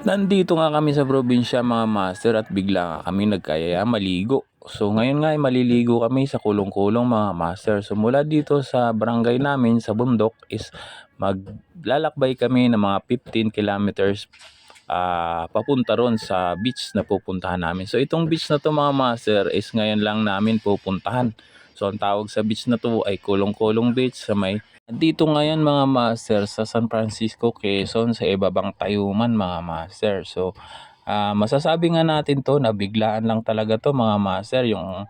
Nandito nga kami sa probinsya mga master at bigla nga kami nagkayaya maligo. So ngayon nga ay maliligo kami sa kulong-kulong mga master. So mula dito sa barangay namin sa bundok is maglalakbay kami ng mga 15 kilometers papunta ron sa beach na pupuntahan namin. So itong beach na to mga master is ngayon lang namin pupuntahan. So ang tawag sa beach na to ay Kulong-Kulong Beach sa may dito ngayon mga master sa San Francisco, Quezon sa ibabang Tayuman mga master. So masasabi nga natin to na biglaan lang talaga to mga master yung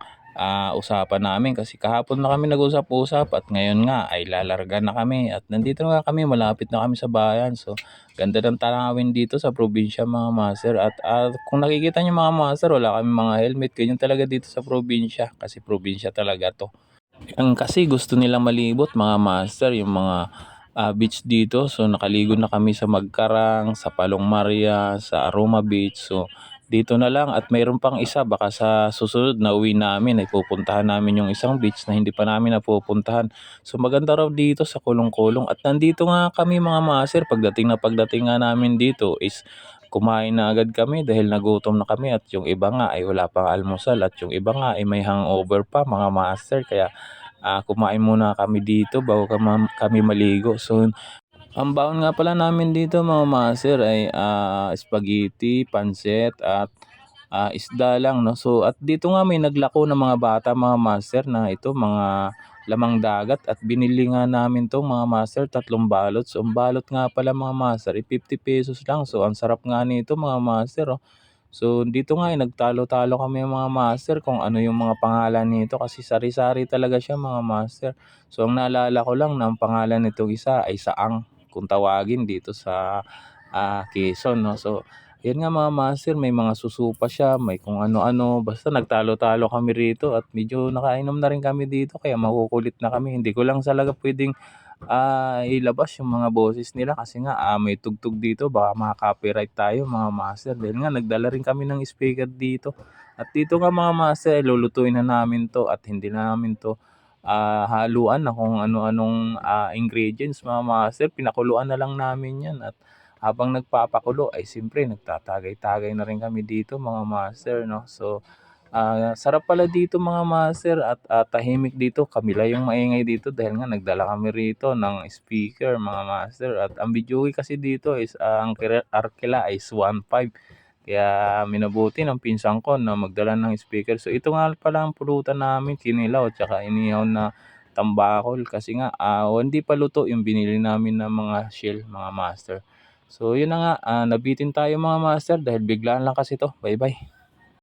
usapan namin kasi kahapon na kami nag-usap-usap at ngayon nga ay lalarga na kami at nandito nga kami, malapit na kami sa bayan. So ganda ng tanawin dito sa probinsya mga master at kung nakikita niyo mga master, wala kami mga helmet, ganyan talaga dito sa probinsya kasi probinsya talaga to. Ang kasi gusto nila malibot mga master yung mga beach dito. So nakaligo na kami sa Magkarang, sa Palong Maria, sa Aroma Beach. So dito na lang at mayroon pang isa baka sa susunod na uwi namin ay pupuntahan namin yung isang beach na hindi pa namin napupuntahan. So maganda raw dito sa Kulong-Kulong at nandito nga kami mga master. Pagdating nga namin dito is kumain na agad kami dahil nagutom na kami at yung iba nga ay wala pang almusal at yung iba nga ay may hangover pa mga master kaya kumain muna kami dito bago kami maligo. So ang baon nga pala namin dito mga master ay spaghetti, pansit at isda lang no. So at dito nga may naglako ng mga bata mga master na ito mga lamang dagat at binili nga namin to mga master 3 balot. So ang balot nga pala mga master ay 50 pesos lang. So ang sarap nga nito mga master oh. So dito nga nagtalo-talo kami mga master kung ano yung mga pangalan nito kasi sari-sari talaga siya mga master. So ang naalala ko lang na ang pangalan nitong isa ay Saang kung tawagin dito sa Quezon no. So yan nga mga master, may mga susupa siya, may kung ano-ano, basta nagtalo-talo kami rito at medyo nakainom na rin kami dito kaya makukulit na kami. Hindi ko lang talaga pwedeng ilabas yung mga boses nila kasi nga may tugtog dito baka maka-copyright tayo mga master dahil nga nagdala rin kami ng speaker dito at dito nga mga master lulutuin na namin to at hindi na namin to haluan na kung ano-anong ingredients mga master, pinakuluan na lang namin yan at habang nagpapakulo ay siyempre nagtatagay-tagay na rin kami dito mga master no. So sarap pala dito mga master at tahimik dito. Kami lang yung maingay dito dahil nga nagdala kami rito ng speaker mga master. At ang videoke kasi dito is ang arkela is 1.5. Kaya minabuti ng pinsan ko na magdala ng speaker. So ito nga pala ang pulutan namin, kinilaw at saka inihaw na tambakol kasi nga hindi pa luto yung binili namin ng mga shell mga master. So yun na nga, nabitin tayo mga master dahil biglaan lang kasi to. Bye bye.